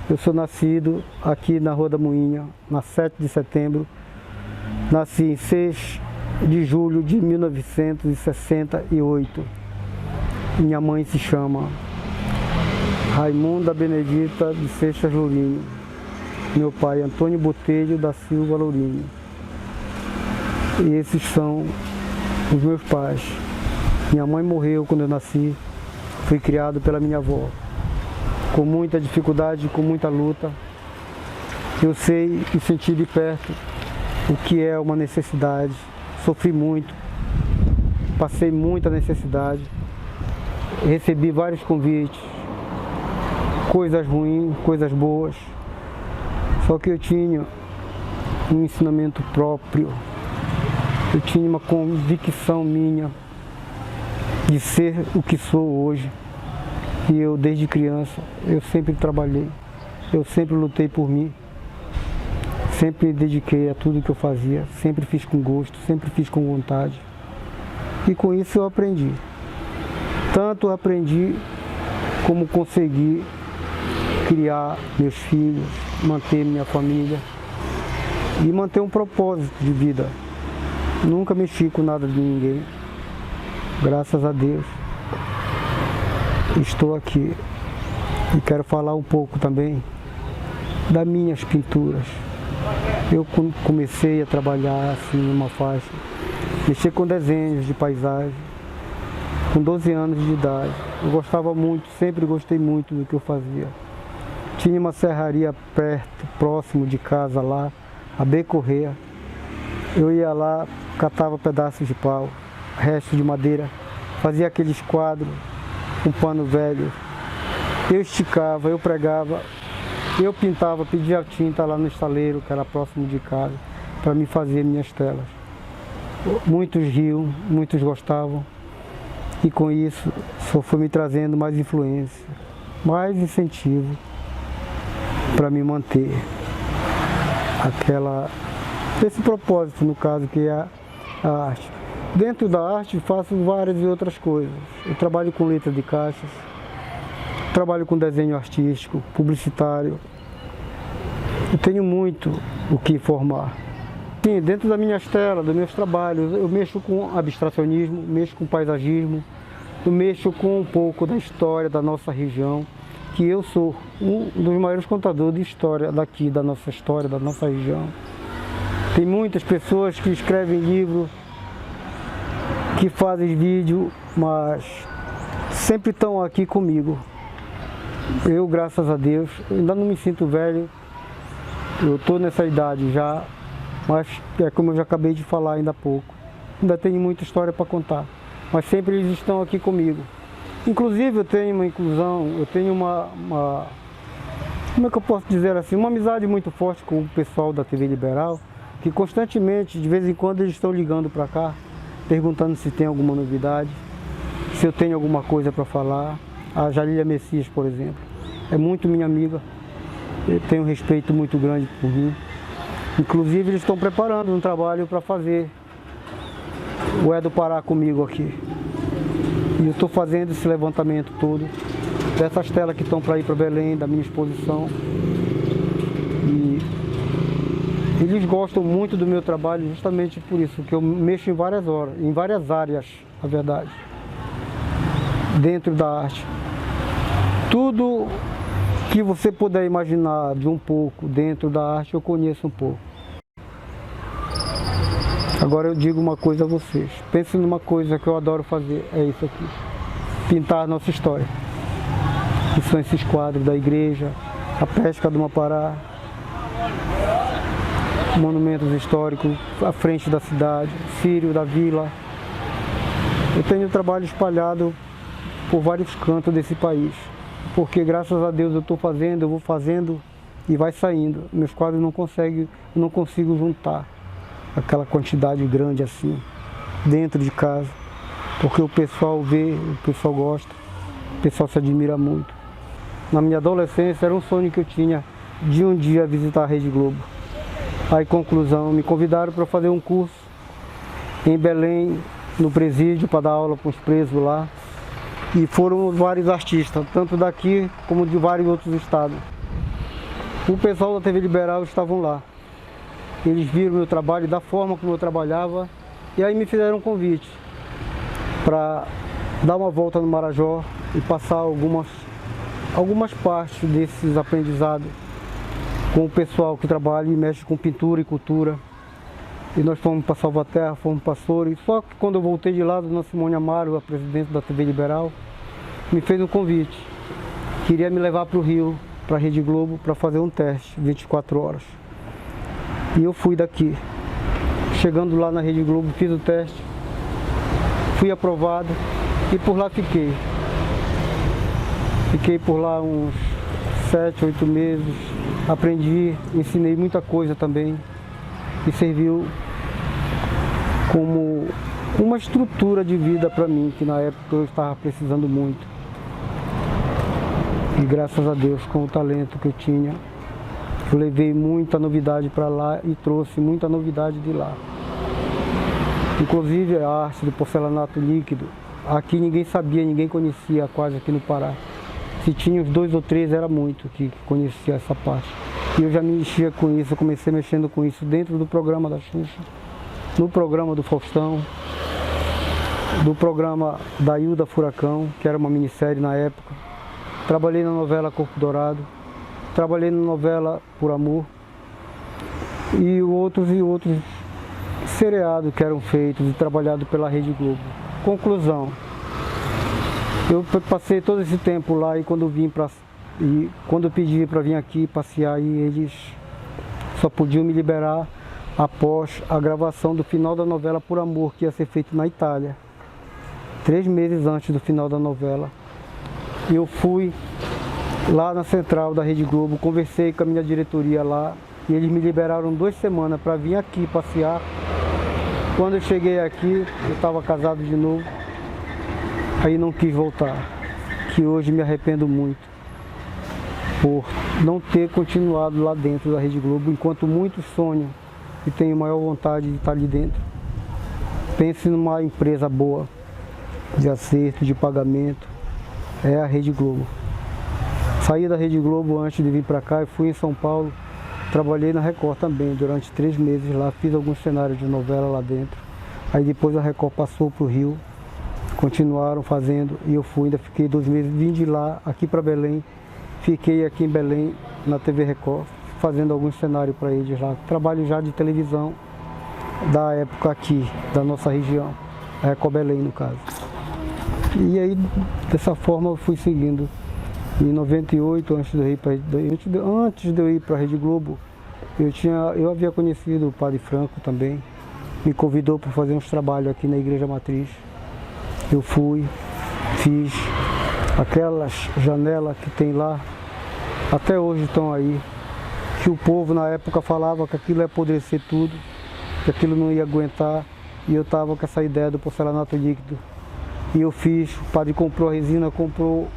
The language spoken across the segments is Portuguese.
Eu sou nascido aqui na Rua da Moinha, na 7 de setembro. Nasci em 6 de julho de 1968. Minha mãe se chama Raimunda Benedita de Seixas Lourinho. Meu pai, Antônio Botelho da Silva Lourinho. E esses são os meus pais. Minha mãe morreu quando eu nasci. Fui criado pela minha avó. Com muita dificuldade, com muita luta. Eu sei e senti de perto o que é uma necessidade. Sofri muito, passei muita necessidade. Recebi vários convites, coisas ruins, coisas boas. Só que eu tinha um ensinamento próprio. Eu tinha uma convicção minha de ser o que sou hoje. E eu, desde criança, eu sempre trabalhei, eu sempre lutei por mim, sempre me dediquei a tudo que eu fazia, sempre fiz com gosto, sempre fiz com vontade. E com isso eu aprendi. Tanto aprendi como consegui criar meus filhos, manter minha família e manter um propósito de vida. Nunca mexi com nada de ninguém, graças a Deus. Estou aqui e quero falar um pouco também das minhas pinturas. Eu comecei a trabalhar assim numa faixa, mexer com desenhos de paisagem, com 12 anos de idade. Eu gostava muito, sempre gostei muito do que eu fazia. Tinha uma serraria perto, próximo de casa lá, a B Correia. Eu ia lá, catava pedaços de pau, restos de madeira, fazia aqueles quadros, um pano velho, eu esticava, eu pregava, eu pintava, pedia tinta lá no estaleiro, que era próximo de casa, para me fazer minhas telas. Muitos riam, muitos gostavam, e com isso só foi me trazendo mais influência, mais incentivo para me manter esse propósito, no caso, que é a arte. Dentro da arte faço várias e outras coisas. Eu trabalho com letra de caixas, trabalho com desenho artístico, publicitário. Eu tenho muito o que informar. Sim, dentro das minhas telas, dos meus trabalhos, eu mexo com abstracionismo, mexo com paisagismo, eu mexo com um pouco da história da nossa região, que eu sou um dos maiores contadores de história daqui, da nossa história, da nossa região. Tem muitas pessoas que escrevem livros, que fazem vídeo, mas sempre estão aqui comigo. Eu, graças a Deus, ainda não me sinto velho, eu estou nessa idade já, mas é como eu já acabei de falar ainda há pouco, ainda tenho muita história para contar, mas sempre eles estão aqui comigo. Inclusive eu tenho uma inclusão, eu tenho como é que eu posso dizer assim, uma amizade muito forte com o pessoal da TV Liberal, que constantemente, de vez em quando, eles estão ligando para cá, perguntando se tem alguma novidade, se eu tenho alguma coisa para falar. A Jalília Messias, por exemplo, é muito minha amiga, eu tenho um respeito muito grande por mim. Inclusive eles estão preparando um trabalho para fazer o É do Pará comigo aqui. E eu estou fazendo esse levantamento todo, dessas telas que estão para ir para Belém, da minha exposição. E eles gostam muito do meu trabalho justamente por isso, que eu mexo em várias horas, em várias áreas, na verdade, dentro da arte. Tudo que você puder imaginar de um pouco dentro da arte, eu conheço um pouco. Agora eu digo uma coisa a vocês, pensem numa coisa que eu adoro fazer, é isso aqui, pintar a nossa história. Que são esses quadros da igreja, a pesca do Mapará, monumentos históricos à frente da cidade, Sírio da Vila. Eu tenho trabalho espalhado por vários cantos desse país, porque graças a Deus eu estou fazendo, eu vou fazendo e vai saindo. Meus quadros não consigo juntar aquela quantidade grande assim, dentro de casa, porque o pessoal vê, o pessoal gosta, o pessoal se admira muito. Na minha adolescência era um sonho que eu tinha de um dia visitar a Rede Globo. Aí, conclusão, me convidaram para fazer um curso em Belém, no presídio, para dar aula para os presos lá. E foram vários artistas, tanto daqui como de vários outros estados. O pessoal da TV Liberal estavam lá. Eles viram meu trabalho, da forma como eu trabalhava, e aí me fizeram um convite para dar uma volta no Marajó e passar algumas partes desses aprendizados com o pessoal que trabalha e mexe com pintura e cultura. E nós fomos para Salvaterra, fomos para Soura, e só que quando eu voltei de lá, a dona Simone Amaro, a presidente da TV Liberal, me fez um convite. Queria me levar para o Rio, para a Rede Globo, para fazer um teste, 24 horas. E eu fui daqui. Chegando lá na Rede Globo, fiz o teste, fui aprovado e por lá fiquei. Fiquei por lá uns 7, 8 meses, aprendi, ensinei muita coisa também e serviu como uma estrutura de vida para mim, que na época eu estava precisando muito. E graças a Deus, com o talento que eu tinha, eu levei muita novidade para lá e trouxe muita novidade de lá. Inclusive a arte do porcelanato líquido, aqui ninguém sabia, ninguém conhecia quase aqui no Pará. Se tinha uns 2 ou 3 era muito que conhecia essa parte. E eu já me mexia com isso, eu comecei mexendo com isso dentro do programa da Xuxa, no programa do Faustão, do programa da Hilda Furacão, que era uma minissérie na época. Trabalhei na novela Corpo Dourado, trabalhei na novela Por Amor e outros seriados que eram feitos e trabalhados pela Rede Globo. Conclusão, eu passei todo esse tempo lá e quando eu pedi para vir aqui passear, eles só podiam me liberar após a gravação do final da novela Por Amor, que ia ser feito na Itália. 3 meses antes do final da novela. Eu fui lá na central da Rede Globo, conversei com a minha diretoria lá e eles me liberaram 2 semanas para vir aqui passear. Quando eu cheguei aqui, eu estava casado de novo, aí não quis voltar, que hoje me arrependo muito por não ter continuado lá dentro da Rede Globo, enquanto muitos sonham e tenho maior vontade de estar ali dentro. Pense numa empresa boa, de acerto, de pagamento, é a Rede Globo. Saí da Rede Globo antes de vir para cá e fui em São Paulo, trabalhei na Record também, durante 3 meses lá, fiz alguns cenários de novela lá dentro. Aí depois a Record passou para o Rio, continuaram fazendo e eu fui, ainda fiquei 2 meses, vim de lá aqui para Belém, fiquei aqui em Belém na TV Record, fazendo alguns cenários para eles lá. Trabalho já de televisão da época aqui, da nossa região, a Record Belém no caso. E aí dessa forma eu fui seguindo. Em 98, antes de eu ir para a Rede Globo, eu havia conhecido o Padre Franco também, me convidou para fazer uns trabalhos aqui na Igreja Matriz. Eu fui, fiz aquelas janelas que tem lá, até hoje estão aí, que o povo na época falava que aquilo ia apodrecer tudo, que aquilo não ia aguentar, e eu estava com essa ideia do porcelanato líquido. E eu fiz, o padre comprou a resina, comprou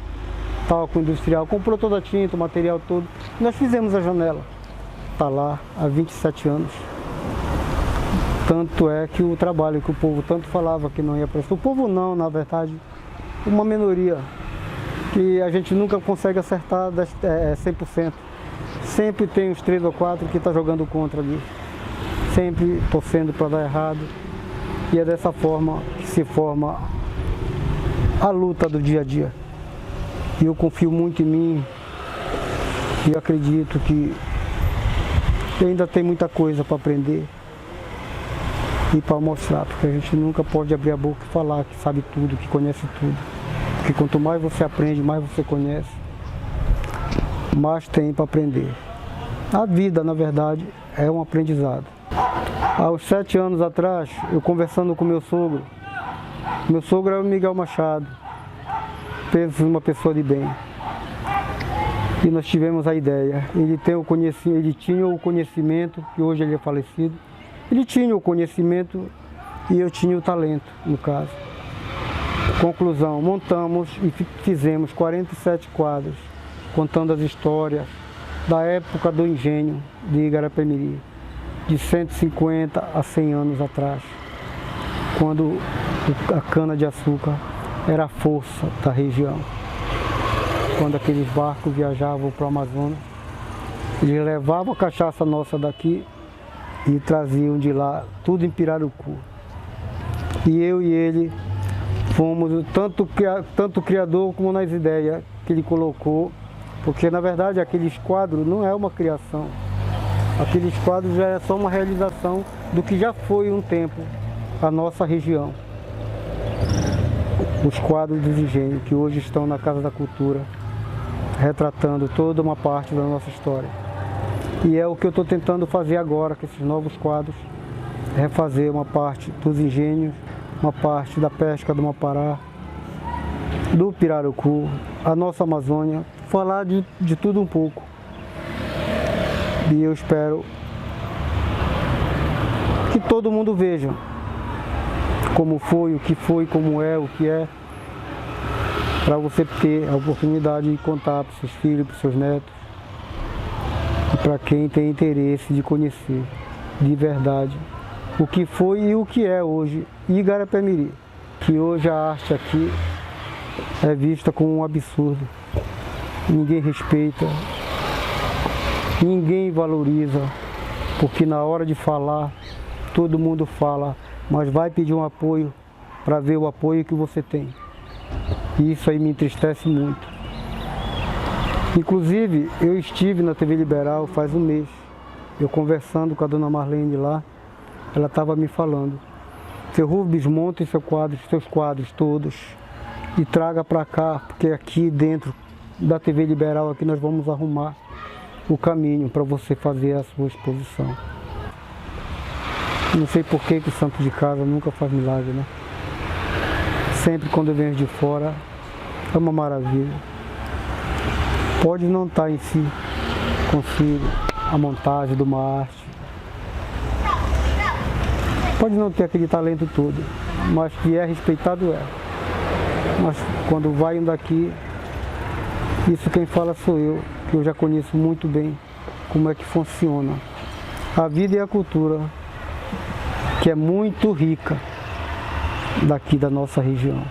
talco industrial, comprou toda a tinta, o material todo. Nós fizemos a janela. Está lá há 27 anos. Tanto é que o trabalho que o povo tanto falava que não ia prestar. O povo não, na verdade, uma minoria. Que a gente nunca consegue acertar 100%. Sempre tem uns 3 ou 4 que estão jogando contra ali. Sempre torcendo para dar errado. E é dessa forma que se forma a luta do dia a dia. E eu confio muito em mim e acredito que ainda tem muita coisa para aprender e para mostrar, porque a gente nunca pode abrir a boca e falar que sabe tudo, que conhece tudo. Porque quanto mais você aprende, mais você conhece, mais tem para aprender. A vida, na verdade, é um aprendizado. Há uns 7 anos atrás, eu conversando com meu sogro era o Miguel Machado, penso uma pessoa de bem. E nós tivemos a ideia. Ele tinha o conhecimento, que hoje ele é falecido. Ele tinha o conhecimento e eu tinha o talento, no caso. Conclusão, montamos e fizemos 47 quadros, contando as histórias da época do engenho de Igarapé-Miri, de 150 a 100 anos atrás, quando a cana-de-açúcar era a força da região. Quando aqueles barcos viajavam para o Amazonas Eles levavam a cachaça nossa daqui e traziam de lá, tudo em Pirarucu. E eu e ele fomos tanto criador como nas ideias que ele colocou, porque na verdade aqueles quadros não é uma criação. Aqueles quadros já é só uma realização do que já foi um tempo a nossa região. Os quadros dos engenhos que hoje estão na Casa da Cultura, retratando toda uma parte da nossa história. E é o que eu estou tentando fazer agora com esses novos quadros, refazer uma parte dos engenhos, uma parte da pesca do Mapará, do Pirarucu, a nossa Amazônia, falar de tudo um pouco. E eu espero que todo mundo veja como foi, como é, o que é, para você ter a oportunidade de contar para os seus filhos, para os seus netos, e para quem tem interesse de conhecer de verdade o que foi e o que é hoje Igarapé-Miri, que hoje a arte aqui é vista como um absurdo. Ninguém respeita, ninguém valoriza, porque na hora de falar, todo mundo fala, mas vai pedir um apoio para ver o apoio que você tem. E isso aí me entristece muito. Inclusive, eu estive na TV Liberal faz um mês, eu conversando com a dona Marlene lá, ela estava me falando, seu Rubens, monte seus quadros todos e traga para cá, porque aqui dentro da TV Liberal aqui nós vamos arrumar o caminho para você fazer a sua exposição. Não sei por que o santo de casa nunca faz milagre, né? Sempre quando eu venho de fora é uma maravilha. Pode não estar em si consigo a montagem de uma arte, pode não ter aquele talento todo, mas que é respeitado é. Mas quando vai daqui, isso quem fala sou eu, que eu já conheço muito bem como é que funciona a vida e a cultura, que é muito rica daqui da nossa região.